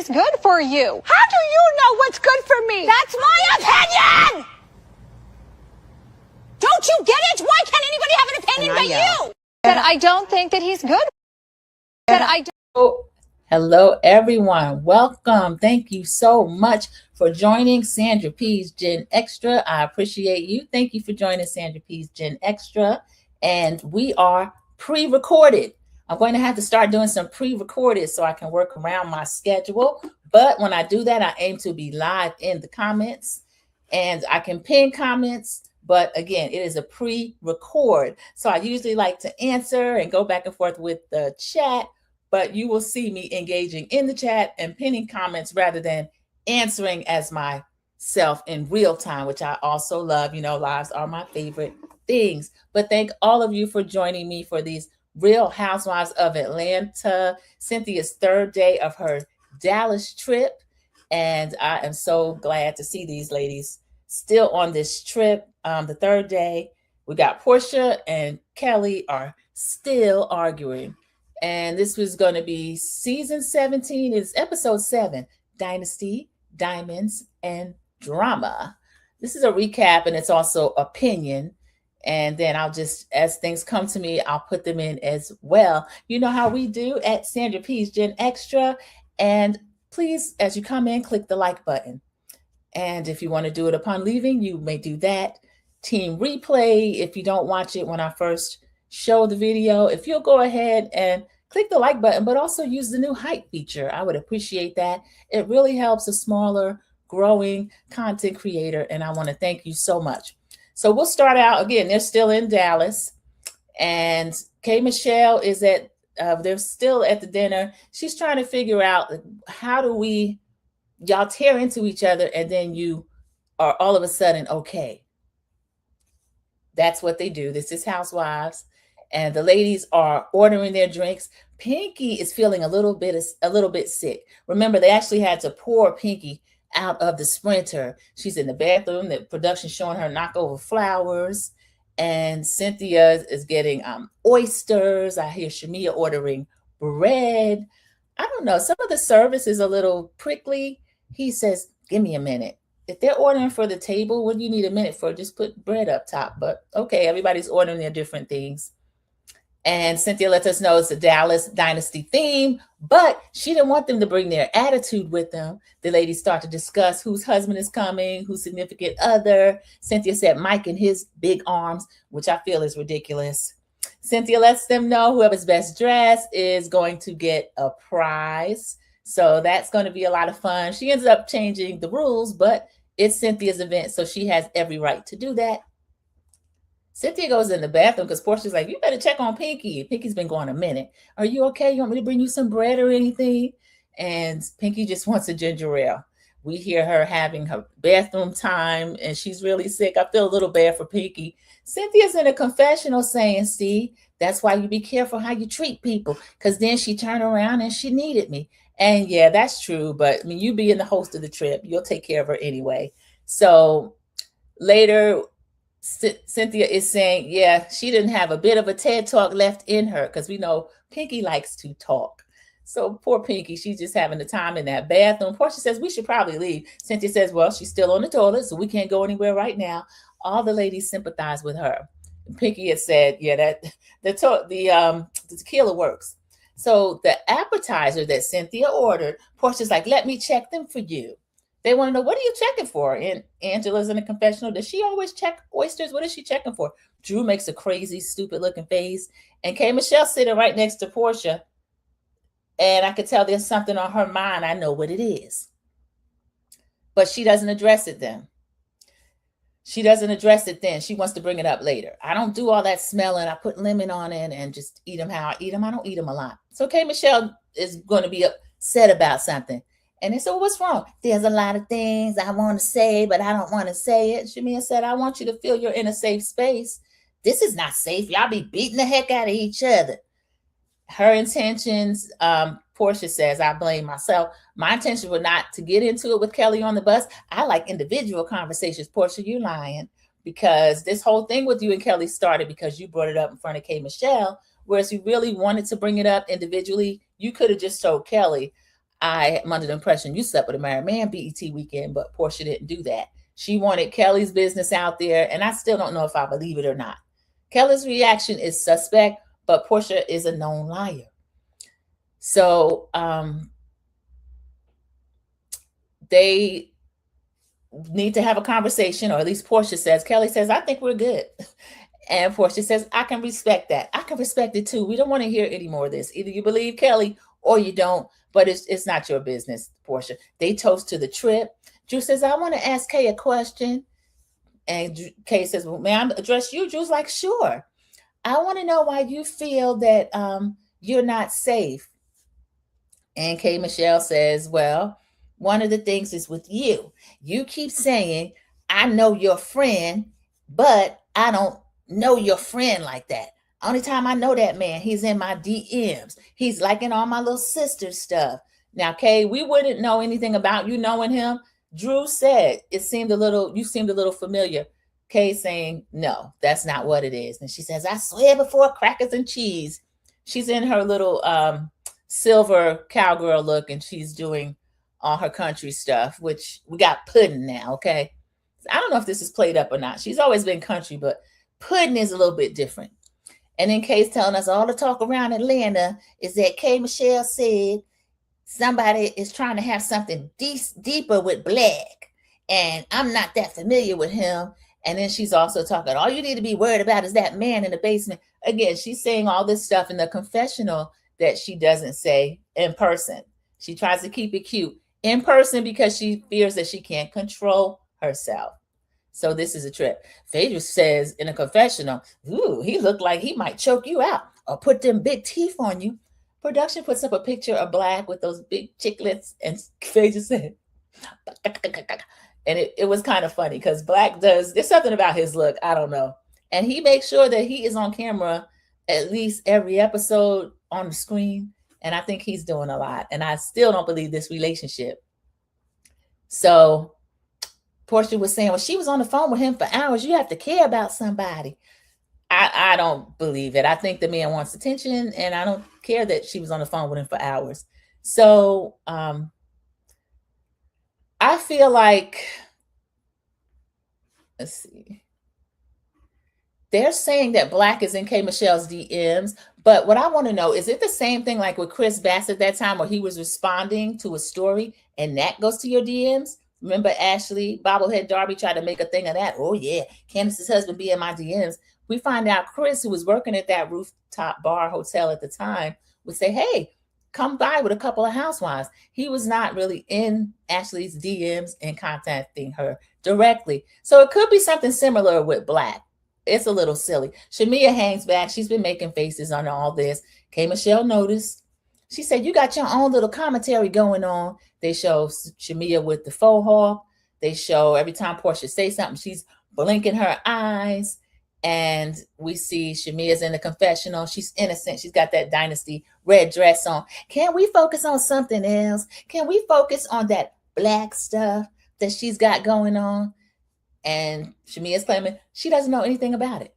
he's good for you. How do you know what's good for me? That's my opinion! Don't you get it? Why can't anybody have an opinion but you? That I don't think that he's good. That I don't. Oh, hello, everyone. Welcome. Thank you so much for joining Sandra P's Gen Extra. I appreciate you. Thank you for joining Sandra P's Gen Extra. And we are pre-recorded. I'm going to have to start doing some pre-recorded so I can work around my schedule. But when I do that, I aim to be live in the comments and I can pin comments. But again, it is a pre-record. So I usually like to answer and go back and forth with the chat, but you will see me engaging in the chat and pinning comments rather than answering as myself in real time, which I also love. You know, lives are my favorite things. But thank all of you for joining me for these Real Housewives of Atlanta, Cynthia's third day of her Dallas trip. And I am so glad to see these ladies still on this trip. The third day, we got Portia and Kelly are still arguing. And this was going to be season 17. It's episode 7, Dynasty, Diamonds, and Drama. This is a recap and it's also opinion. And then I'll just, as things come to me, I'll put them in as well. You know how we do at Sandra P's Gen Extra. And please, as you come in, click the like button. And if you want to do it upon leaving, you may do that. Team replay, if you don't watch it when I first show the video, if you'll go ahead and click the like button, but also use the new hype feature, I would appreciate that. It really helps a smaller, growing content creator. And I want to thank you so much. So we'll start out again. They're still in Dallas, and K. Michelle is at. They're still at the dinner. She's trying to figure out how do y'all tear into each other, and then you are all of a sudden okay. That's what they do. This is Housewives, and the ladies are ordering their drinks. Pinky is feeling a little bit sick. Remember, they actually had to pour Pinky out of the Sprinter. She's in the bathroom. The production showing her knock over flowers, and Cynthia is getting oysters. I hear Shamia ordering bread. I don't know. Some of the service is a little prickly. He says, "Give me a minute." If they're ordering for the table, what do you need a minute for? Just put bread up top. But okay, everybody's ordering their different things. And Cynthia lets us know it's a Dallas Dynasty theme, but she didn't want them to bring their attitude with them. The ladies start to discuss whose husband is coming, whose significant other. Cynthia said Mike and his big arms, which I feel is ridiculous. Cynthia lets them know whoever's best dressed is going to get a prize. So that's going to be a lot of fun. She ends up changing the rules, but it's Cynthia's event, so she has every right to do that. Cynthia goes in the bathroom because Portia's like, "You better check on Pinky. Pinky's been gone a minute. Are you okay? You want me to bring you some bread or anything?" And Pinky just wants a ginger ale. We hear her having her bathroom time, and she's really sick. I feel a little bad for Pinky. Cynthia's in a confessional saying, "See, that's why you be careful how you treat people, because then she turned around and she needed me." And yeah, that's true. But I mean, you being the host of the trip, you'll take care of her anyway. So later, Cynthia is saying, yeah, she didn't have a bit of a TED talk left in her, because we know Pinky likes to talk. So poor Pinky, she's just having the time in that bathroom. Portia says we should probably leave. Cynthia says, well, she's still on the toilet, so we can't go anywhere right now. All the ladies sympathize with her. And Pinky had said, yeah, that the tequila works. So the appetizer that Cynthia ordered, Portia's like, let me check them for you. They want to know, what are you checking for? And Angela's in a confessional. Does she always check oysters? What is she checking for? Drew makes a crazy, stupid looking face. And K. Michelle sitting right next to Portia. And I could tell there's something on her mind. I know what it is. But she doesn't address it then. She doesn't address it then. She wants to bring it up later. I don't do all that smelling. I put lemon on it and just eat them how I eat them. I don't eat them a lot. So K. Michelle is going to be upset about something. And they said, well, what's wrong? There's a lot of things I want to say, but I don't want to say it. Shamia said, I want you to feel you're in a safe space. This is not safe. Y'all be beating the heck out of each other. Her intentions, Portia says, I blame myself. My intentions were not to get into it with Kelly on the bus. I like individual conversations. Portia, you lying, because this whole thing with you and Kelly started because you brought it up in front of K. Michelle, whereas you really wanted to bring it up individually. You could have just told Kelly, I am under the impression you slept with a married man, BET weekend, but Portia didn't do that. She wanted Kelly's business out there, and I still don't know if I believe it or not. Kelly's reaction is suspect, but Portia is a known liar. So they need to have a conversation, or at least Portia says. Kelly says, I think we're good. And Portia says, I can respect that. I can respect it too. We don't want to hear any more of this. Either you believe Kelly or you don't, but it's not your business, Portia. They toast to the trip. Drew says, I want to ask Kay a question. And Kay says, well, may I address you? Drew's like, sure. I want to know why you feel that you're not safe. And Kay Michelle says, well, one of the things is with you. You keep saying, I know your friend, but I don't know your friend like that. Only time I know that man, he's in my DMs. He's liking all my little sister stuff. Now, Kay, we wouldn't know anything about you knowing him. Drew said you seemed a little familiar. Kay saying, no, that's not what it is. And she says, I swear before crackers and cheese. She's in her little silver cowgirl look, and she's doing all her country stuff, which we got pudding now, okay? I don't know if this is played up or not. She's always been country, but pudding is a little bit different. And then Kay's telling us all the talk around Atlanta is that Kay Michelle said somebody is trying to have something deeper with Black, and I'm not that familiar with him. And then she's also talking, all you need to be worried about is that man in the basement. Again, she's saying all this stuff in the confessional that she doesn't say in person. She tries to keep it cute in person because she fears that she can't control herself. So this is a trip. Phaedra says in a confessional, ooh, he looked like he might choke you out or put them big teeth on you. Production puts up a picture of Black with those big chiclets, and Phaedra said, and it was kind of funny because Black there's something about his look, I don't know. And he makes sure that he is on camera at least every episode on the screen. And I think he's doing a lot. And I still don't believe this relationship. So Portia was saying, well, she was on the phone with him for hours. You have to care about somebody. I don't believe it. I think the man wants attention, and I don't care that she was on the phone with him for hours. So I feel like, let's see. They're saying that Black is in Kay Michelle's DMs, but what I want to know, is it the same thing like with Chris Bassett that time where he was responding to a story and that goes to your DMs? Remember Ashley, Bobblehead Darby tried to make a thing of that. Oh yeah, Candace's husband be in my DMs. We find out Chris, who was working at that rooftop bar hotel at the time, would say, hey, come by with a couple of housewives. He was not really in Ashley's DMs and contacting her directly. So it could be something similar with Black. It's a little silly. Shamia hangs back. She's been making faces on all this. Kay Michelle noticed. She said, you got your own little commentary going on. They show Shamia with the faux hawk. They show every time Portia says something, she's blinking her eyes. And we see Shamia's in the confessional. She's innocent. She's got that Dynasty red dress on. Can we focus on something else? Can we focus on that Black stuff that she's got going on? And Shamia's claiming she doesn't know anything about it.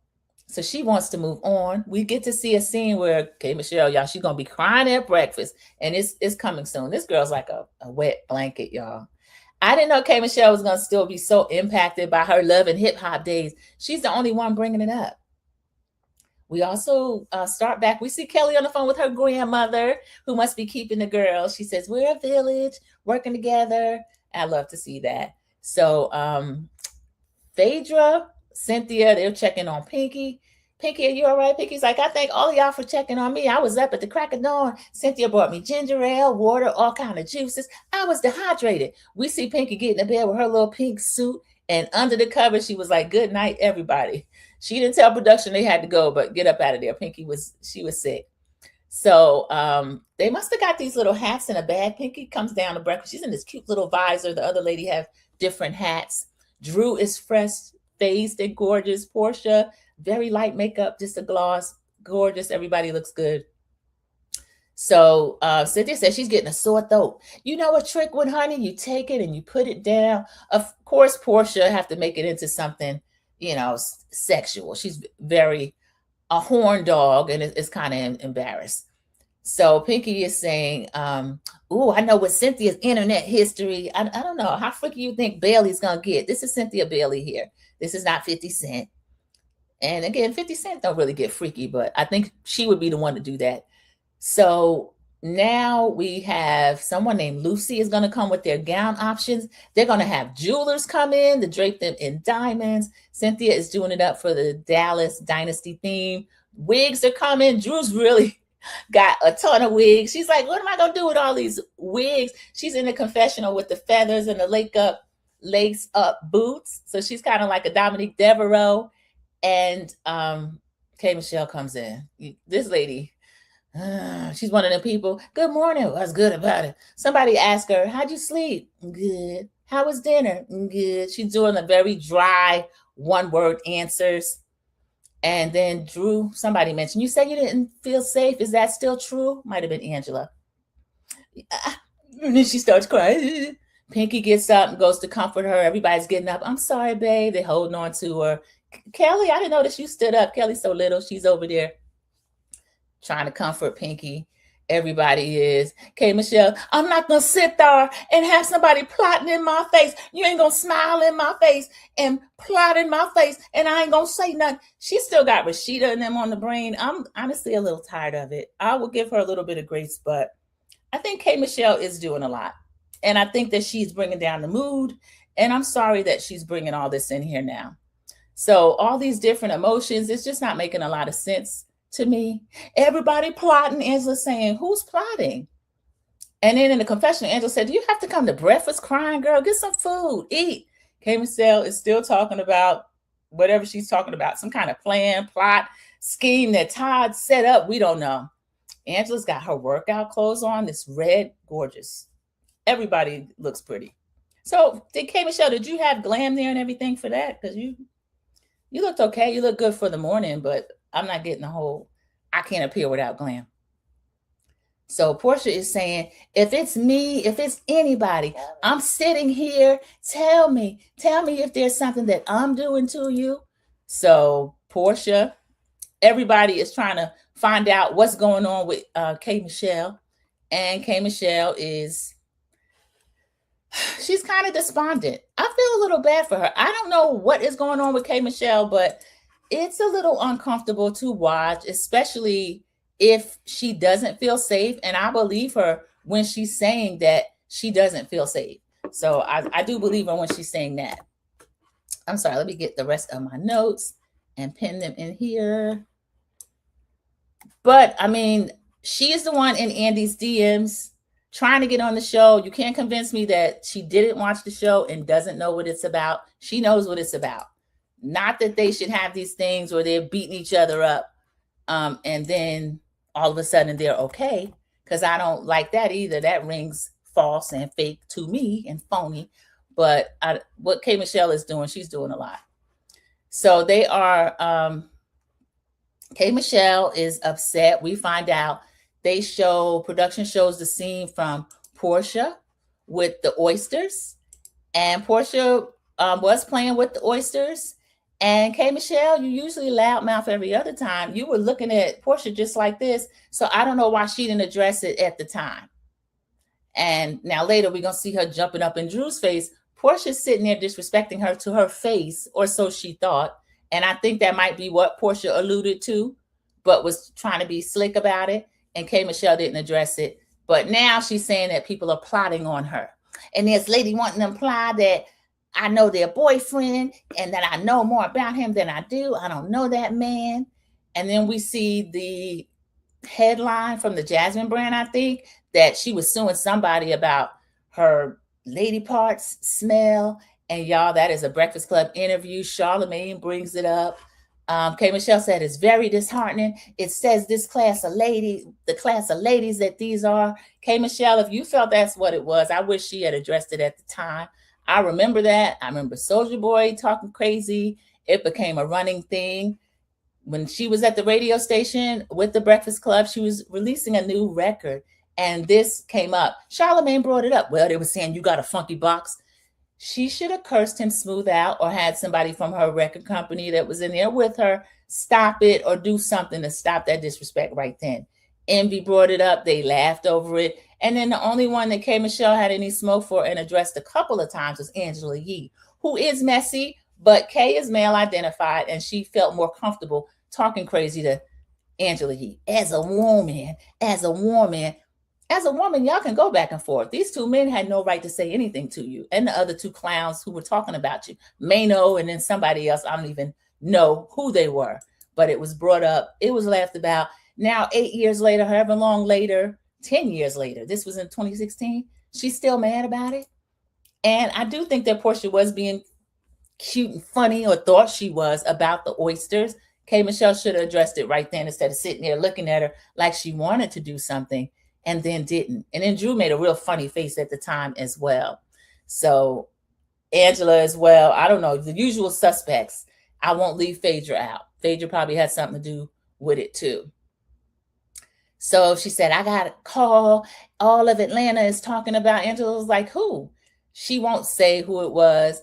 So she wants to move on. We get to see a scene where Kay Michelle, y'all, she's going to be crying at breakfast. And it's coming soon. This girl's like a wet blanket, y'all. I didn't know Kay Michelle was going to still be so impacted by her love and hip hop days. She's the only one bringing it up. We also start back. We see Kelly on the phone with her grandmother, who must be keeping the girls. She says, we're a village working together. I love to see that. So Phaedra, Cynthia, they're checking on Pinky. Pinky, are you all right? Pinky's like, I thank all of y'all for checking on me. I was up at the crack of dawn. Cynthia brought me ginger ale, water, all kind of juices. I was dehydrated. We see Pinky getting in bed with her little pink suit, and under the cover, she was like, good night, everybody. She didn't tell production they had to go, but get up out of there. Pinky was sick. So they must have got these little hats in a bag. Pinky comes down to breakfast. She's in this cute little visor. The other lady have different hats. Drew is fresh-faced and gorgeous. Portia, very light makeup, just a gloss, gorgeous. Everybody looks good. So Cynthia says she's getting a sore throat. You know a trick with honey? You take it and you put it down. Of course, Portia have to make it into something, sexual. She's very a horn dog, and is kind of embarrassed. So Pinky is saying, oh, I know what Cynthia's internet history. I don't know. How freaky you think Bailey's gonna get? This is Cynthia Bailey here. This is not 50 Cent. And again, 50 Cent don't really get freaky, but I think she would be the one to do that. So now we have someone named Lucy is going to come with their gown options. They're going to have jewelers come in to drape them in diamonds. Cynthia is doing it up for the Dallas Dynasty theme. Wigs are coming. Drew's really got a ton of wigs. She's like, what am I going to do with all these wigs? She's in the confessional with the feathers and the lace up boots. So she's kind of like a Dominique Devereaux. And K. Michelle comes in. This lady, she's one of them people. Good morning. What's good about it? Somebody asked her, how'd you sleep? Good. How was dinner? Good. She's doing the very dry one-word answers. And then Drew, somebody mentioned, you said you didn't feel safe. Is that still true? Might have been Angela. And then she starts crying. Pinky gets up and goes to comfort her. Everybody's getting up. I'm sorry, babe. They're holding on to her. Kelly, I didn't notice you stood up. Kelly's so little. She's over there trying to comfort Pinky. Everybody is. K. Michelle, I'm not going to sit there and have somebody plotting in my face. You ain't going to smile in my face and plot in my face, and I ain't going to say nothing. She still got Rashida and them on the brain. I'm honestly a little tired of it. I will give her a little bit of grace, but I think K. Michelle is doing a lot. And I think that she's bringing down the mood. And I'm sorry that she's bringing all this in here now. So all these different emotions, it's just not making a lot of sense to me. Everybody plotting. Angela saying, who's plotting? And then in the confessional, Angela said, do you have to come to breakfast crying, girl? Get some food, eat. K. Michelle is still talking about whatever she's talking about, some kind of plan, plot, scheme that Todd set up. We don't know. Angela's got her workout clothes on, this red, gorgeous. Everybody looks pretty. So K. Michelle, did you have glam there and everything for that? Because you looked okay. You look good for the morning, but I'm not getting the whole, I can't appear without glam. So Portia is saying, if it's me, if it's anybody, I'm sitting here. Tell me if there's something that I'm doing to you. So Portia, everybody is trying to find out what's going on with K. Michelle. And K. Michelle she's kind of despondent. I feel a little bad for her. I don't know what is going on with K. Michelle, but it's a little uncomfortable to watch, especially if she doesn't feel safe. And I believe her when she's saying that she doesn't feel safe. So I do believe her when she's saying that. I'm sorry, let me get the rest of my notes and pin them in here. But I mean, she is the one in Andy's DMs trying to get on the show. You can't convince me that she didn't watch the show and doesn't know what it's about. She knows what it's about. Not that they should have these things where they're beating each other up and then all of a sudden they're okay, because I don't like that either. That rings false and fake to me and phony. But what K. Michelle is doing, she's doing a lot. So they are, K. Michelle is upset. We find out production shows the scene from Portia with the oysters. And Portia was playing with the oysters. And K. Michelle, you usually loudmouth every other time. You were looking at Portia just like this. So I don't know why she didn't address it at the time. And now later we're going to see her jumping up in Drew's face. Portia's sitting there disrespecting her to her face, or so she thought. And I think that might be what Portia alluded to, but was trying to be slick about it. And K. Michelle didn't address it. But now she's saying that people are plotting on her. And this lady wanting to imply that I know their boyfriend and that I know more about him than I do. I don't know that man. And then we see the headline from the Jasmine brand, I think, that she was suing somebody about her lady parts smell. And y'all, that is a Breakfast Club interview. Charlamagne brings it up. K. Michelle said it's very disheartening. It says the class of ladies that these are. K. Michelle, if you felt that's what it was, I wish she had addressed it at the time. I remember that. I remember Soulja Boy talking crazy. It became a running thing. When she was at the radio station with the Breakfast Club, she was releasing a new record. And this came up. Charlamagne brought it up. Well, they were saying you got a funky box. She should have cursed him smooth out, or had somebody from her record company that was in there with her stop it or do something to stop that disrespect right then. Envy brought it up. They laughed over it. And then the only one that K. Michelle had any smoke for and addressed a couple of times was Angela Yee, who is messy, but Kay is male identified, and she felt more comfortable talking crazy to Angela Yee. As a woman, y'all can go back and forth. These two men had no right to say anything to you. And the other two clowns who were talking about you, Mano and then somebody else, I don't even know who they were. But it was brought up. It was laughed about. Now, 8 years later, however long later, 10 years later, this was in 2016, she's still mad about it. And I do think that Portia was being cute and funny, or thought she was, about the oysters. K. Michelle should have addressed it right then instead of sitting there looking at her like she wanted to do something and then didn't. And then Drew made a real funny face at the time as well. So Angela as well, I don't know, the usual suspects. I won't leave Phaedra out. Phaedra probably had something to do with it too. So she said, I got a call. All of Atlanta is talking about. Angela was like, who? She won't say who it was.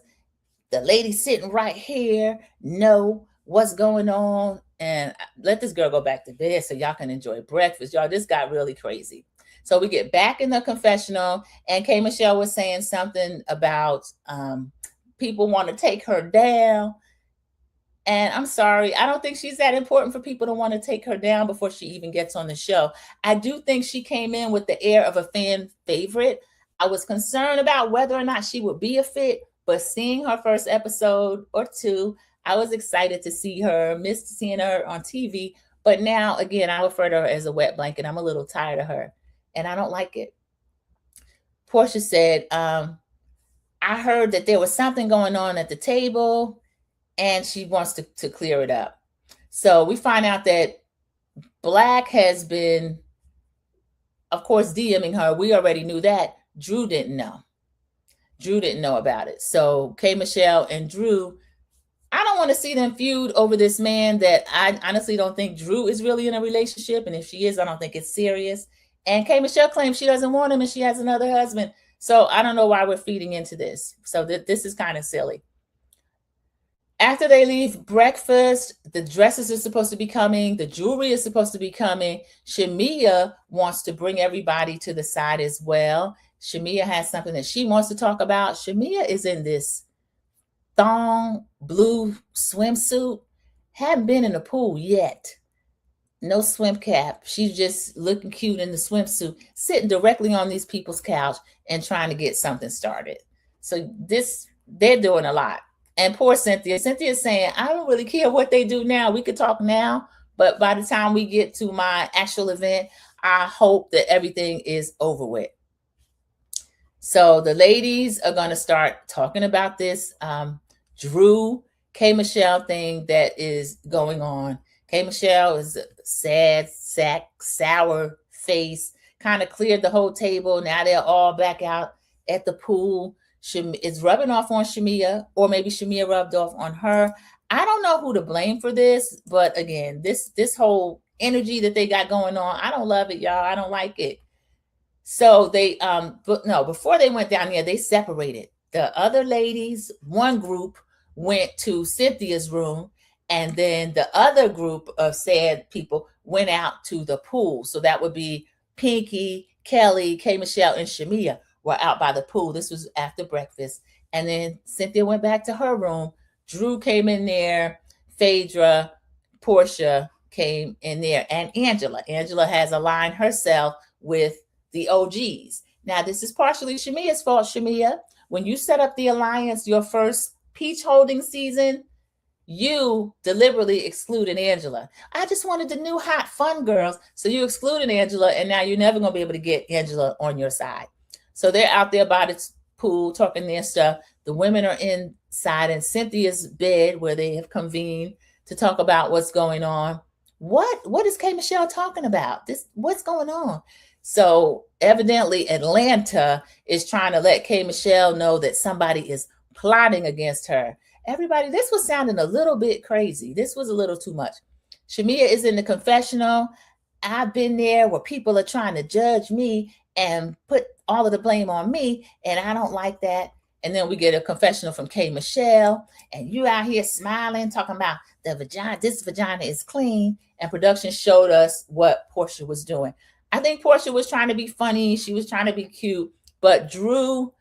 The lady sitting right here. No, what's going on? And let this girl go back to bed so y'all can enjoy breakfast. Y'all, this got really crazy. So we get back in the confessional, and K. Michelle was saying something about people want to take her down. And I'm sorry, I don't think she's that important for people to want to take her down before she even gets on the show. I do think she came in with the air of a fan favorite. I was concerned about whether or not she would be a fit, but seeing her first episode or two, I was excited to see her, missed seeing her on TV. But now, again, I refer to her as a wet blanket. I'm a little tired of her, and I don't like it. Portia said, I heard that there was something going on at the table, and she wants to clear it up. So we find out that Black has been, of course, DMing her. We already knew that. Drew didn't know. Drew didn't know about it. So K. Michelle and Drew, I don't want to see them feud over this man that I honestly don't think Drew is really in a relationship. And if she is, I don't think it's serious. And K. Michelle claims she doesn't want him and she has another husband. So I don't know why we're feeding into this. So this is kind of silly. After they leave breakfast, the dresses are supposed to be coming. The jewelry is supposed to be coming. Shamia wants to bring everybody to the side as well. Shamia has something that she wants to talk about. Shamia is in this thong blue swimsuit. Hadn't been in the pool yet. No swim cap. She's just looking cute in the swimsuit, sitting directly on these people's couch and trying to get something started. So they're doing a lot. And poor Cynthia. Cynthia's saying, I don't really care what they do now. We could talk now, but by the time we get to my actual event, I hope that everything is over with. So the ladies are going to start talking about this Drew, K. Michelle thing that is going on. K. Michelle is a sad, sour face, kind of cleared the whole table. Now they're all back out at the pool. It's rubbing off on Shamia, or maybe Shamia rubbed off on her. I don't know who to blame for this, but again, this whole energy that they got going on, I don't love it, y'all. I don't like it. So they, before they went down there, they separated. The other ladies, one group went to Cynthia's room, and then the other group of sad people went out to the pool. So that would be Pinky, Kelly, K. Michelle, and Shamia were out by the pool. This was after breakfast. And then Cynthia went back to her room. Drew came in there. Phaedra, Portia came in there. And Angela. Angela has aligned herself with the OGs. Now, this is partially Shamia's fault, Shamia. When you set up the alliance, your first peach holding season, you deliberately excluded Angela. I just wanted the new hot fun girls. So you excluded Angela, and now you're never going to be able to get Angela on your side. So they're out there by the pool talking their stuff. The women are inside in Cynthia's bed where they have convened to talk about what's going on. What is K. Michelle talking about? What's going on? So evidently Atlanta is trying to let K. Michelle know that somebody is plotting against her. Everybody, this was sounding a little bit crazy. This was a little too much. Shamia is in the confessional. I've been there where people are trying to judge me and put all of the blame on me, and I don't like that. And then we get a confessional from K. Michelle, and you out here smiling, talking about the vagina, this vagina is clean. And production showed us what Portia was doing. I think Portia was trying to be funny. She was trying to be cute, but Drew,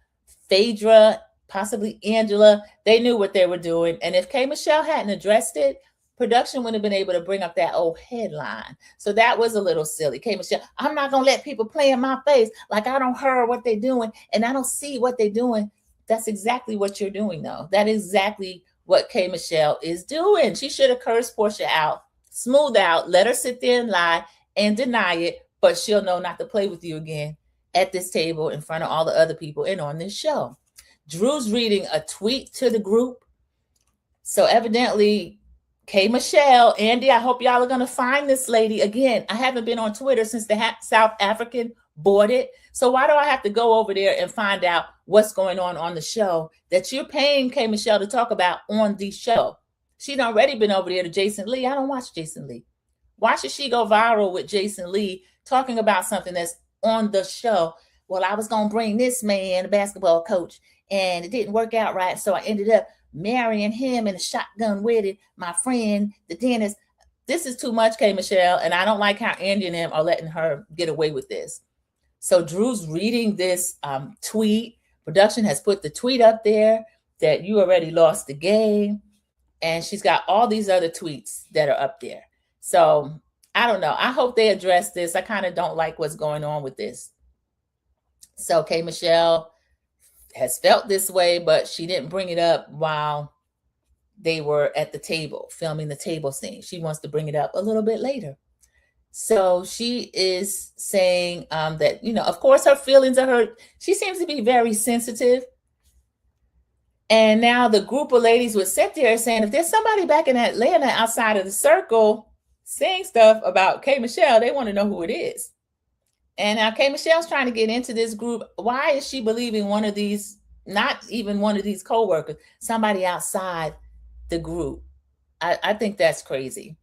Phaedra, possibly Angela, they knew what they were doing. And if K. Michelle hadn't addressed it, production wouldn't have been able to bring up that old headline. So that was a little silly. K. Michelle, I'm not going to let people play in my face like I don't hear what they're doing and I don't see what they're doing. That's exactly what you're doing, though. That is exactly what K. Michelle is doing. She should have cursed Portia out, smooth out, let her sit there and lie and deny it, but she'll know not to play with you again at this table in front of all the other people and on this show. Drew's reading a tweet to the group. So evidently, K. Michelle, Andy, I hope y'all are going to find this lady. Again, I haven't been on Twitter since the South African bought it. So why do I have to go over there and find out what's going on the show that you're paying K. Michelle to talk about on the show? She'd already been over there to Jason Lee. I don't watch Jason Lee. Why should she go viral with Jason Lee talking about something that's on the show? Well, I was going to bring this man, a basketball coach, and it didn't work out right. So I ended up marrying him and a shotgun wedded my friend, the dentist. This is too much, K. Michelle, and I don't like how Andy and them are letting her get away with this. So Drew's reading this tweet. Production has put the tweet up there that you already lost the game. And she's got all these other tweets that are up there. So I don't know. I hope they address this. I kind of don't like what's going on with this. So K. Michelle has felt this way, but she didn't bring it up while they were at the table, filming the table scene. She wants to bring it up a little bit later. So she is saying that, you know, of course, her feelings are hurt. She seems to be very sensitive. And now the group of ladies with Cynthia are saying, if there's somebody back in Atlanta outside of the circle saying stuff about K. Michelle, they want to know who it is. And now K. Michelle's trying to get into this group. Why is she believing one of these, not even one of these co-workers, somebody outside the group? I think that's crazy.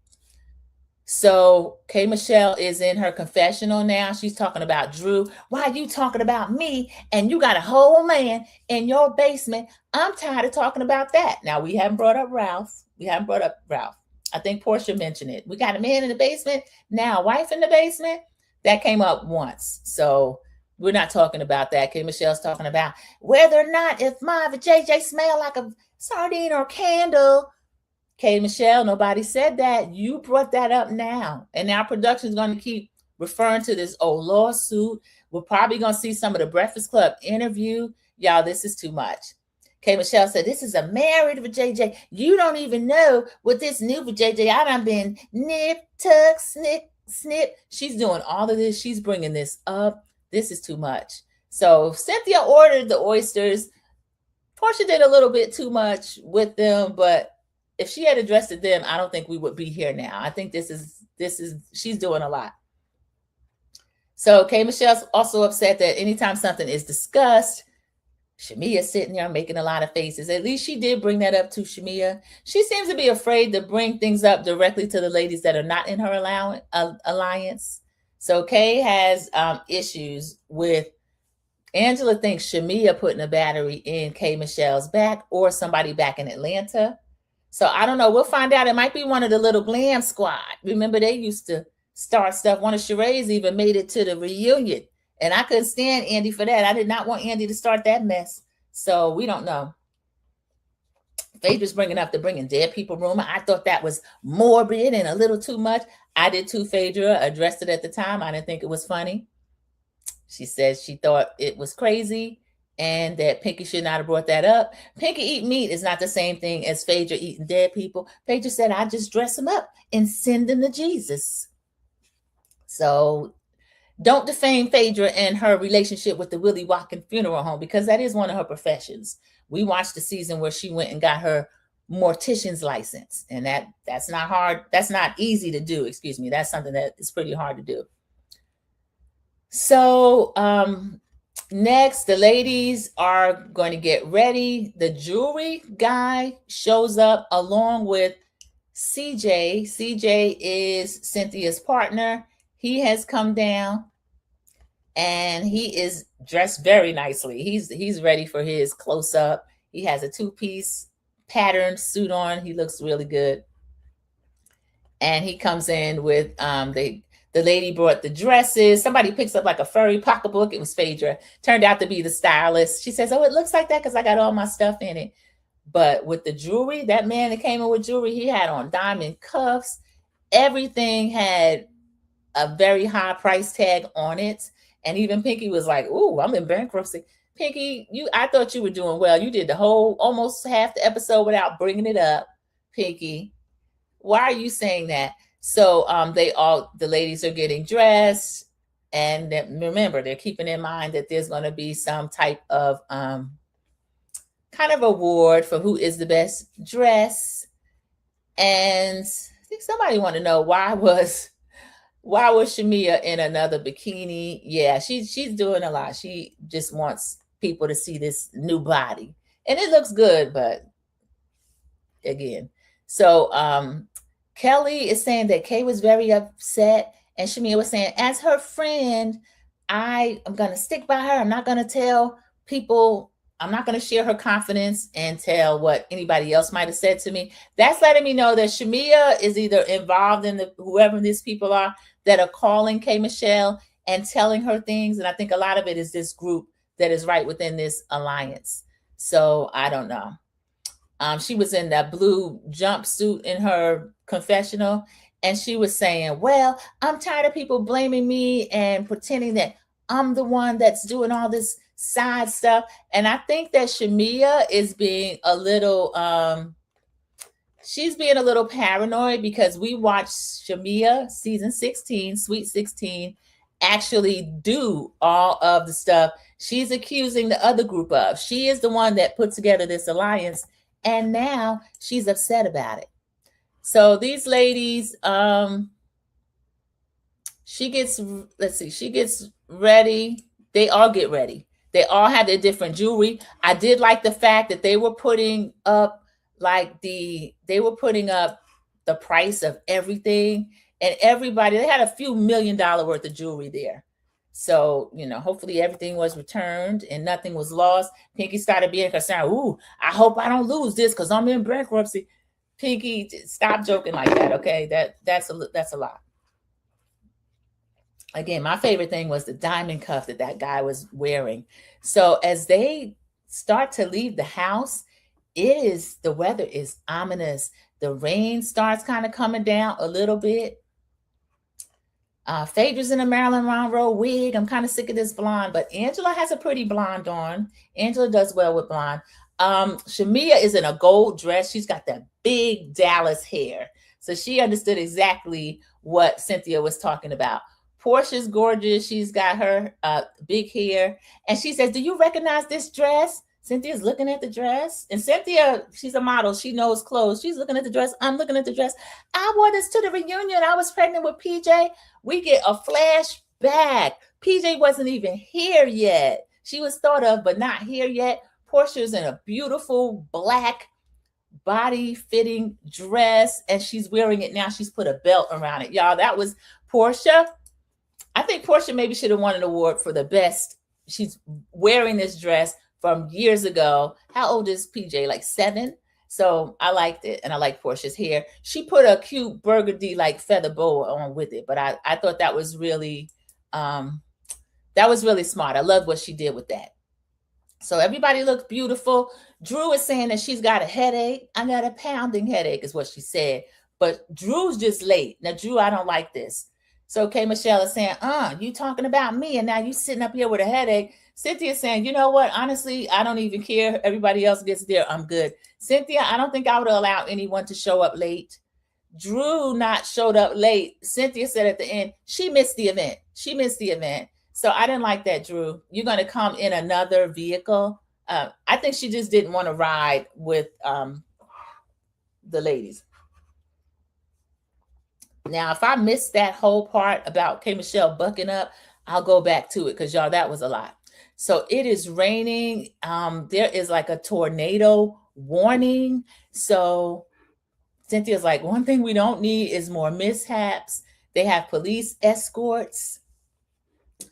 So K. Michelle is in her confessional now. She's talking about Drew. Why are you talking about me? And you got a whole man in your basement. I'm tired of talking about that. Now, we haven't brought up Ralph. I think Portia mentioned it. We got a man in the basement. Now, a wife in the basement. That came up once. So we're not talking about that. K. Michelle's talking about whether or not if my JJ smell like a sardine or candle. K. Michelle, nobody said that. You brought that up now. And now production is going to keep referring to this old lawsuit. We're probably going to see some of the Breakfast Club interview. Y'all, this is too much. K. Michelle said, this is a married for JJ. You don't even know what this new for JJ. I done been nip, tuck, snip. She's doing all of this. She's bringing this up. This is too much. So Cynthia ordered the oysters. Portia did a little bit too much with them, but if she had addressed them, I don't think we would be here now. I think this is she's doing a lot. So K. Michelle's also upset that anytime something is discussed, Shamia's sitting there making a lot of faces. At least she did bring that up to Shamia. She seems to be afraid to bring things up directly to the ladies that are not in her alliance. So Kay has issues with Angela thinks Shamia putting a battery in K. Michelle's back or somebody back in Atlanta. So I don't know. We'll find out. It might be one of the little glam squad. Remember, they used to start stuff. One of Sheree's even made it to the reunion. And I couldn't stand Andy for that. I did not want Andy to start that mess. So we don't know. Phaedra's bringing up the bringing dead people rumor. I thought that was morbid and a little too much. I did too. Phaedra addressed it at the time. I didn't think it was funny. She says she thought it was crazy and that Pinky should not have brought that up. Pinky eating meat is not the same thing as Phaedra eating dead people. Phaedra said, I just dress them up and send them to Jesus. So don't defame Phaedra and her relationship with the Willie Watkins Funeral Home, because that is one of her professions. We watched the season where she went and got her mortician's license, and that's not hard. That's not easy to do. Excuse me. That's something that is pretty hard to do. So next, the ladies are going to get ready. The jewelry guy shows up along with CJ. CJ is Cynthia's partner. He has come down and he is dressed very nicely. He's ready for his close up. He has a 2-piece patterned suit on. He looks really good. And he comes in with the lady brought the dresses. Somebody picks up like a furry pocketbook. It was Phaedra. Turned out to be the stylist. She says, "Oh, it looks like that because I got all my stuff in it." But with the jewelry, that man that came in with jewelry, he had on diamond cuffs. Everything had a very high price tag on it. And even Pinky was like, "Ooh, I'm in bankruptcy." Pinky, I thought you were doing well. You did the whole, almost half the episode without bringing it up. Pinky, why are you saying that? So the ladies are getting dressed. And remember, they're keeping in mind that there's going to be some type of kind of award for who is the best dress. And I think somebody want to know why was Shamia in another bikini? Yeah, she's doing a lot. She just wants people to see this new body. And it looks good, but again. So Kelly is saying that Kay was very upset, and Shamia was saying, as her friend, I am going to stick by her. I'm not going to tell people. I'm not going to share her confidence and tell what anybody else might have said to me. That's letting me know that Shamia is either involved in whoever these people are that are calling K. Michelle and telling her things. And I think a lot of it is this group that is right within this alliance. So I don't know. She was in that blue jumpsuit in her confessional, and she was saying, "Well, I'm tired of people blaming me and pretending that I'm the one that's doing all this side stuff." And I think that Shamia is being a little she's being a little paranoid, because we watched Shamia season 16, Sweet 16, actually do all of the stuff she's accusing the other group of. She is the one that put together this alliance, and now she's upset about it. So these ladies, she gets ready. They all get ready. They all have their different jewelry. I did like the fact that they were putting up the price of everything, and everybody, they had a few $1 million worth of jewelry there. So, hopefully everything was returned and nothing was lost. Pinky started being concerned. "Ooh, I hope I don't lose this because I'm in bankruptcy." Pinky, stop joking like that, okay? That's a lot. Again, my favorite thing was the diamond cuff that guy was wearing. So as they start to leave the house, the weather is ominous. The rain starts kind of coming down a little bit. Phaedra's in a Marilyn Monroe wig. I'm kind of sick of this blonde, but Angela has a pretty blonde on. Angela does well with blonde. Shamia is in a gold dress. She's got that big Dallas hair. So she understood exactly what Cynthia was talking about. Portia's gorgeous. She's got her big hair. And she says, "Do you recognize this dress?" Cynthia's looking at the dress. And Cynthia, she's a model. She knows clothes. She's looking at the dress. I'm looking at the dress. "I wore this to the reunion. I was pregnant with PJ." We get a flashback. PJ wasn't even here yet. She was thought of, but not here yet. Portia's in a beautiful black body-fitting dress, and she's wearing it now. She's put a belt around it. Y'all, that was Portia. I think Portia maybe should have won an award for the best. She's wearing this dress from years ago. How old is PJ? Like 7? So I liked it, and I like Portia's hair. She put a cute burgundy like feather boa on with it, but I thought that was really smart. I love what she did with that. So everybody looks beautiful. Drew is saying that she's got a headache. "I got a pounding headache," is what she said. But Drew's just late. Now, Drew, I don't like this. So K. Michelle is saying, "You talking about me, and now you sitting up here with a headache." Cynthia's saying, "You know what? Honestly, I don't even care. Everybody else gets there. I'm good." Cynthia, I don't think I would allow anyone to show up late. Drew not showed up late. Cynthia said at the end, she missed the event. So I didn't like that, Drew. You're going to come in another vehicle. I think she just didn't want to ride with the ladies. Now, if I missed that whole part about K. Michelle bucking up, I'll go back to it, because y'all, that was a lot. So it is raining. There is like a tornado warning. So Cynthia's like, one thing we don't need is more mishaps. They have police escorts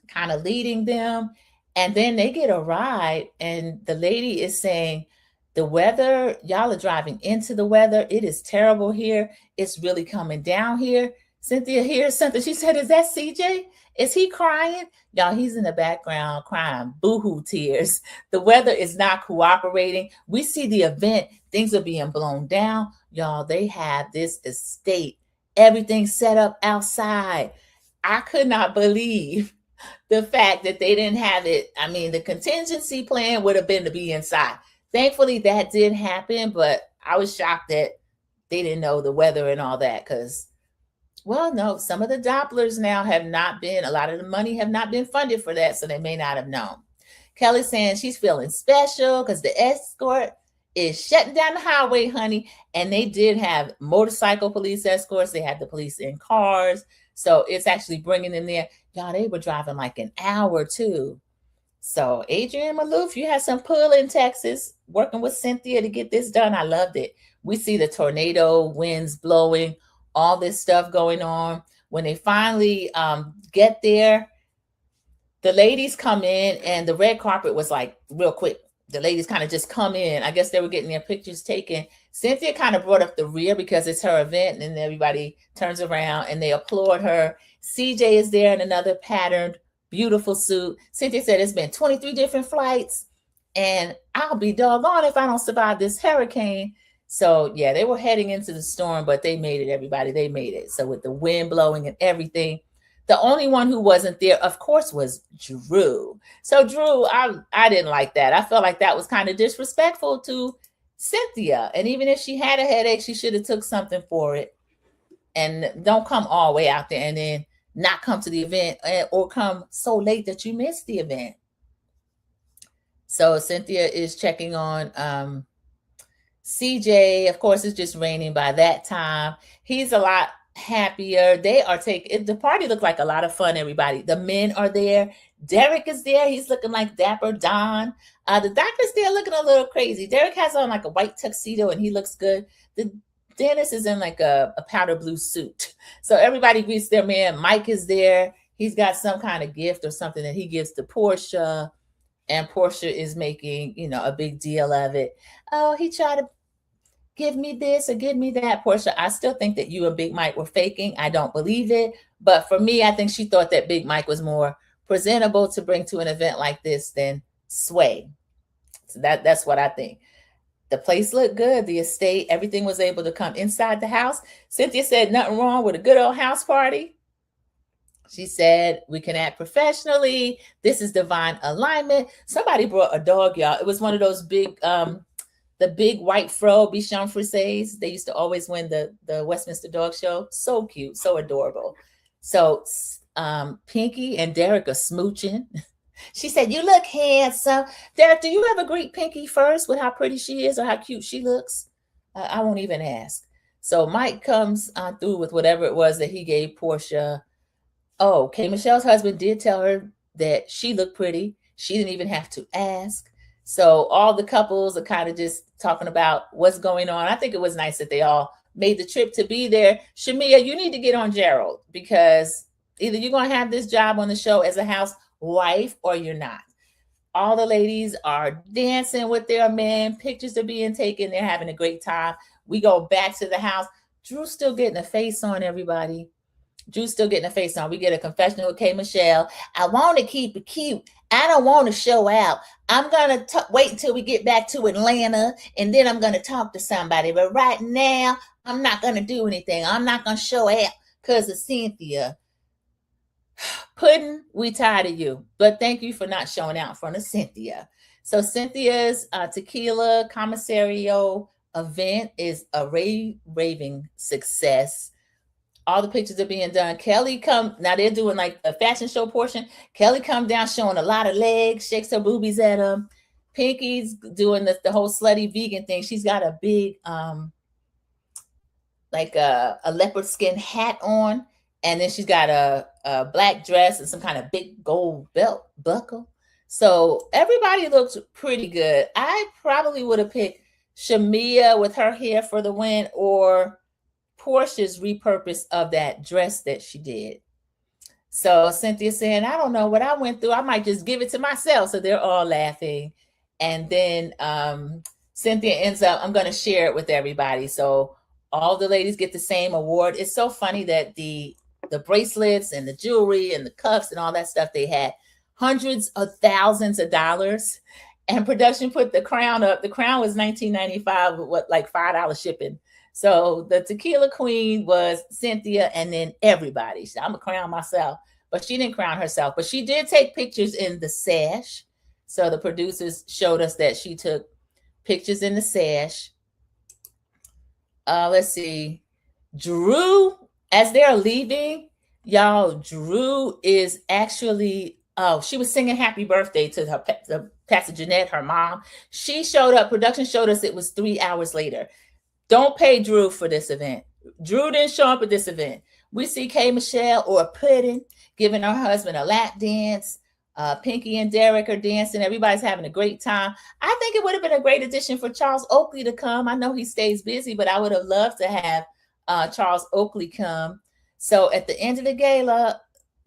kind of leading them. And then they get a ride, and the lady is saying, the weather, y'all are driving into the weather. It is terrible here. It's really coming down here. Cynthia hears something. She said, is that CJ? Is he crying? Y'all, he's in the background crying, boohoo tears. The weather is not cooperating. We see the event. Things are being blown down. Y'all, they have this estate, everything set up outside. I could not believe the fact that they didn't have it. I mean, the contingency plan would have been to be inside. Thankfully, that did happen, but I was shocked that they didn't know the weather and all that because, well, no, some of the Dopplers now have not been, a lot of the money have not been funded for that, so they may not have known. Kelly saying she's feeling special because the escort is shutting down the highway, honey. And they did have motorcycle police escorts. They had the police in cars. So it's actually bringing them there. Y'all, they were driving like an hour too. So Adrienne Maloof, you had some pull in Texas, working with Cynthia to get this done. I loved it. We see the tornado winds blowing, all this stuff going on. When they finally get there, the ladies come in, and the red carpet was like real quick. The ladies kind of just come in. I guess they were getting their pictures taken. Cynthia kind of brought up the rear because it's her event, and everybody turns around and they applaud her. CJ is there in another patterned, beautiful suit. Cynthia said it's been 23 different flights, and I'll be doggone if I don't survive this hurricane. So yeah, they were heading into the storm, but they made it, everybody. They made it. So with the wind blowing and everything, the only one who wasn't there, of course, was Drew. So Drew, I didn't like that. I felt like that was kind of disrespectful to Cynthia. And even if she had a headache, she should have took something for it. And don't come all the way out there and then not come to the event, or come so late that you missed the event. So Cynthia is checking on CJ. Of course, it's just raining by that time. He's a lot happier. They are taking the party. Looked like a lot of fun, everybody. The men are there. Derek is there. He's looking like Dapper Don. The doctor's there looking a little crazy. Derek has on like a white tuxedo and he looks good. The dentist is in like a powder blue suit. So everybody greets their man. Mike is there. He's got some kind of gift or something that he gives to Portia, and Portia is making, a big deal of it. Oh, he tried to give me this or give me that. Portia, I still think that you and Big Mike were faking. I don't believe it. But for me, I think she thought that Big Mike was more presentable to bring to an event like this than Sway. So that's what I think. The place looked good. The estate, everything was able to come inside the house. Cynthia said nothing wrong with a good old house party. She said, we can act professionally. This is divine alignment. Somebody brought a dog, y'all. It was one of those big, the big white fro Bichon Frises. They used to always win the Westminster Dog Show. So cute, so adorable. So Pinky and Derek are smooching. She said, you look handsome. Derek, do you ever greet Pinky first with how pretty she is or how cute she looks? I won't even ask. So Mike comes through with whatever it was that he gave Portia. Oh, K. Michelle's husband did tell her that she looked pretty. She didn't even have to ask. So all the couples are kind of just talking about what's going on. I think it was nice that they all made the trip to be there. Shamia, you need to get on Gerald, because either you're going to have this job on the show as a housewife or you're not. All the ladies are dancing with their men. Pictures are being taken. They're having a great time. We go back to the house. Drew's still getting a face on, everybody. Drew's still getting a face on. We get a confessional with K. Michelle. I want to keep it cute. I don't want to show out. I'm going to wait until we get back to Atlanta, and then I'm going to talk to somebody. But right now, I'm not going to do anything. I'm not going to show out because of Cynthia. Puddin', we tired of you. But thank you for not showing out in front of Cynthia. So Cynthia's tequila commissario event is a raving success. All the pictures are being done. Kelly now they're doing like a fashion show portion. Kelly come down showing a lot of legs, shakes her boobies at them. Pinky's doing the whole slutty vegan thing. She's got a big, like a leopard skin hat on. And then she's got a black dress and some kind of big gold belt buckle. So everybody looks pretty good. I probably would have picked Shamia with her hair for the win, or Portia's repurpose of that dress that she did. So Cynthia saying, I don't know what I went through. I might just give it to myself. So they're all laughing. And then Cynthia ends up, I'm going to share it with everybody. So all the ladies get the same award. It's so funny that the bracelets and the jewelry and the cuffs and all that stuff they had, hundreds of thousands of dollars. And production put the crown up. The crown was $19.95 with what, like $5 shipping. So the tequila queen was Cynthia, and then everybody. I'm gonna crown myself, but she didn't crown herself. But she did take pictures in the sash. So the producers showed us that she took pictures in the sash. Let's see. Drew, as they're leaving, y'all, Drew is actually, she was singing happy birthday to her Pastor Jeanette, her mom. She showed up, production showed us it was 3 hours later. Don't pay Drew for this event. Drew didn't show up at this event. We see K. Michelle or Puddin giving her husband a lap dance. Pinky and Derek are dancing. Everybody's having a great time. I think it would have been a great addition for Charles Oakley to come. I know he stays busy, but I would have loved to have Charles Oakley come. So at the end of the gala,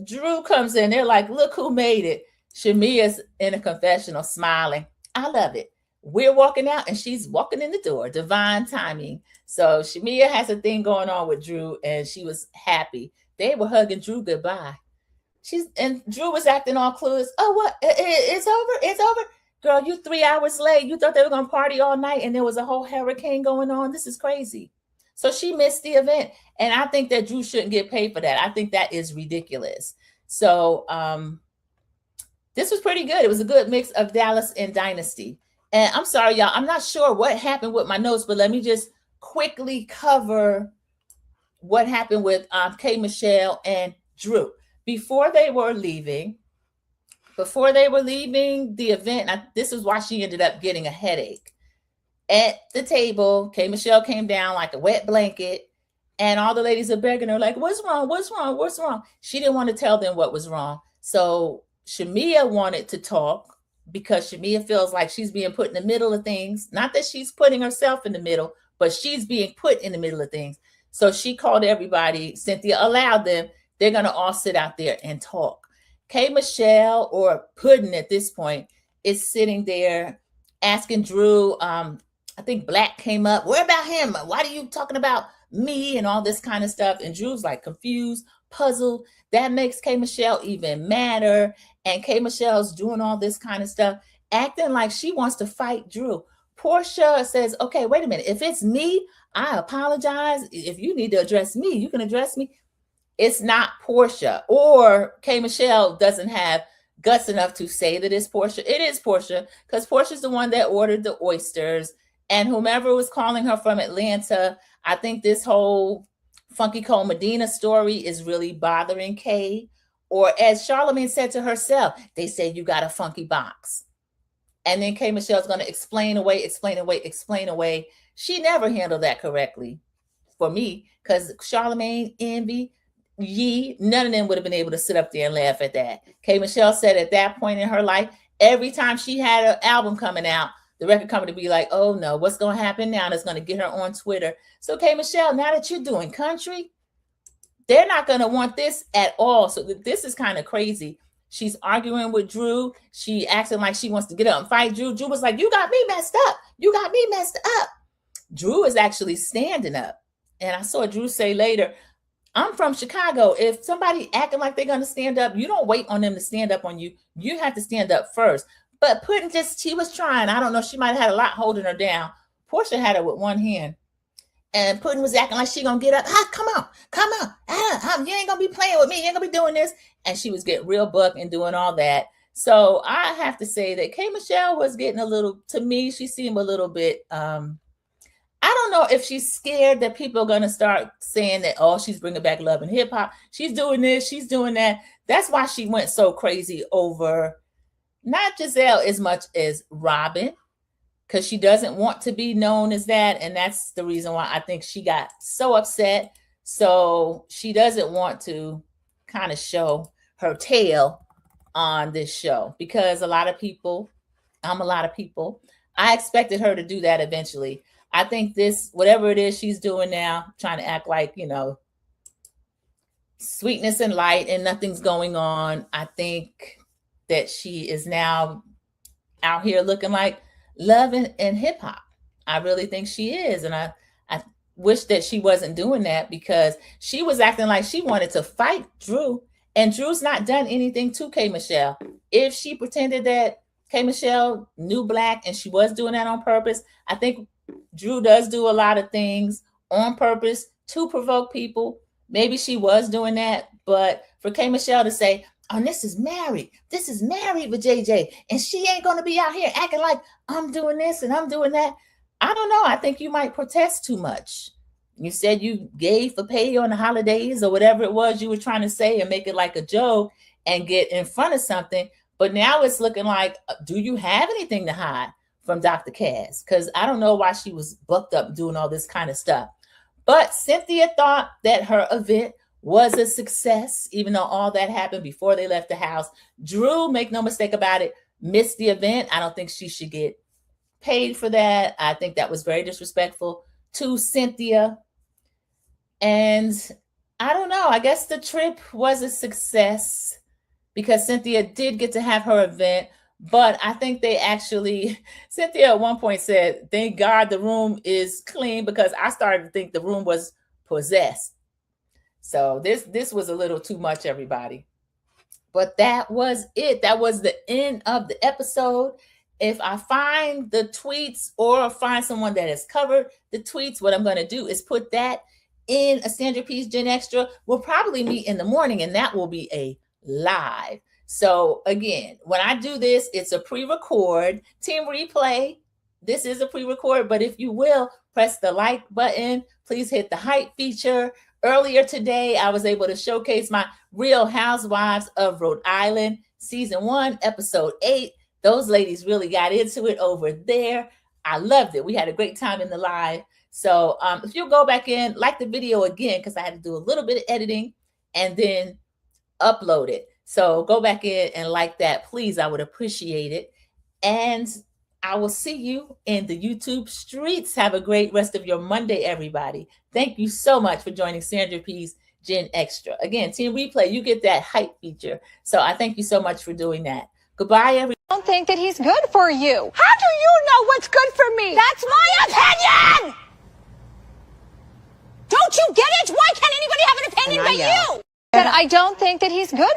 Drew comes in. They're like, look who made it. Shamia's in a confessional smiling. I love it. We're walking out and she's walking in the door. Divine timing. So Shamia has a thing going on with Drew and she was happy. They were hugging Drew goodbye. And Drew was acting all clueless. Oh, what? It's over? It's over? Girl, you 3 hours late. You thought they were going to party all night and there was a whole hurricane going on. This is crazy. So she missed the event. And I think that Drew shouldn't get paid for that. I think that is ridiculous. So this was pretty good. It was a good mix of Dallas and Dynasty. And I'm sorry, y'all. I'm not sure what happened with my notes, but let me just quickly cover what happened with K. Michelle and Drew. Before they were leaving the event, this is why she ended up getting a headache. At the table, K. Michelle came down like a wet blanket, and all the ladies are begging her, like, what's wrong? What's wrong? What's wrong? She didn't want to tell them what was wrong. So Shamia wanted to talk because Shamia feels like she's being put in the middle of things. Not that she's putting herself in the middle, but she's being put in the middle of things. So she called everybody. Cynthia allowed them. They're going to all sit out there and talk. K. Michelle, or Puddin at this point, is sitting there asking Drew, I think Black came up. Where about him? Why are you talking about me and all this kind of stuff? And Drew's like confused, puzzled. That makes K. Michelle even madder. And K. Michelle's doing all this kind of stuff, acting like she wants to fight Drew. Portia says, okay, wait a minute. If it's me, I apologize. If you need to address me, you can address me. It's not Portia, or K. Michelle doesn't have guts enough to say that it's Portia. It is Portia, because Portia's the one that ordered the oysters, and whomever was calling her from Atlanta, I think this whole Funky Cole Medina story is really bothering Kay. Or as Charlamagne said to herself, they said you got a funky box. And then K. Michelle's going to explain away. She never handled that correctly for me, because Charlamagne, Envy, Yee, none of them would have been able to sit up there and laugh at that. K. Michelle said at that point in her life, every time she had an album coming out, the record company would be like, oh no, what's going to happen now? That's going to get her on Twitter. So K. Michelle, now that you're doing country, they're not going to want this at all. So this is kind of crazy. She's arguing with Drew. She acting like she wants to get up and fight Drew. Drew was like, you got me messed up. You got me messed up. Drew is actually standing up. And I saw Drew say later, I'm from Chicago. If somebody acting like they're going to stand up, you don't wait on them to stand up on you. You have to stand up first. But Puddin she was trying. I don't know. She might have had a lot holding her down. Portia had her with one hand. And Puddin was acting like she going to get up. Come on. You ain't going to be playing with me. You ain't going to be doing this. And she was getting real buck and doing all that. So I have to say that K. Michelle was getting a little, to me, she seemed a little bit, I don't know if she's scared that people are going to start saying that, oh, she's bringing back love and hip hop. She's doing this. She's doing that. That's why she went so crazy over not Giselle as much as Robin, because she doesn't want to be known as that. And that's the reason why I think she got so upset. So she doesn't want to kind of show her tail on this show, because I'm a lot of people. I expected her to do that eventually. I think this, whatever it is she's doing now, trying to act like, sweetness and light and nothing's going on. I think that she is now out here looking like love and hip hop. I really think she is. And I wish that she wasn't doing that, because she was acting like she wanted to fight Drew. And Drew's not done anything to K Michelle. If she pretended that K Michelle knew Black and she was doing that on purpose, I think Drew does do a lot of things on purpose to provoke people. Maybe she was doing that, but for K Michelle to say, "Oh, this is married with JJ, and she ain't gonna be out here acting like I'm doing this and I'm doing that." I don't know. I think you might protest too much. You said you gave for pay on the holidays or whatever it was you were trying to say and make it like a joke and get in front of something. But now it's looking like, do you have anything to hide from Dr. Cass? Because I don't know why she was bucked up doing all this kind of stuff. But Cynthia thought that her event was a success, even though all that happened before they left the house. Drew, make no mistake about it, missed the event. I don't think she should get paid for that. I think that was very disrespectful to Cynthia. And I don't know. I guess the trip was a success because Cynthia did get to have her event. But I think they actually, Cynthia at one point said, "Thank God the room is clean," because I started to think the room was possessed. So this was a little too much, everybody. But that was it. That was the end of the episode. If I find the tweets or find someone that has covered the tweets, what I'm going to do is put that in a Sandra P's Gen Extra. We'll probably meet in the morning, and that will be a live. So again, when I do this, it's a pre-record. Team Replay, this is a pre-record, but if you will, press the like button. Please hit the hype feature. Earlier today, I was able to showcase my Real Housewives of Rhode Island, Season 1, Episode 8. Those ladies really got into it over there. I loved it. We had a great time in the live. So if you'll go back in, like the video again, because I had to do a little bit of editing and then upload it. So go back in and like that, please. I would appreciate it. And I will see you in the YouTube streets. Have a great rest of your Monday, everybody. Thank you so much for joining Sandra P's Gen Extra. Again, Team Replay, you get that hype feature. So I thank you so much for doing that. Goodbye, everybody. I don't think that he's good for you. How do you know what's good for me? That's my opinion! Don't you get it? Why can't anybody have an opinion but you? That I don't think that he's good.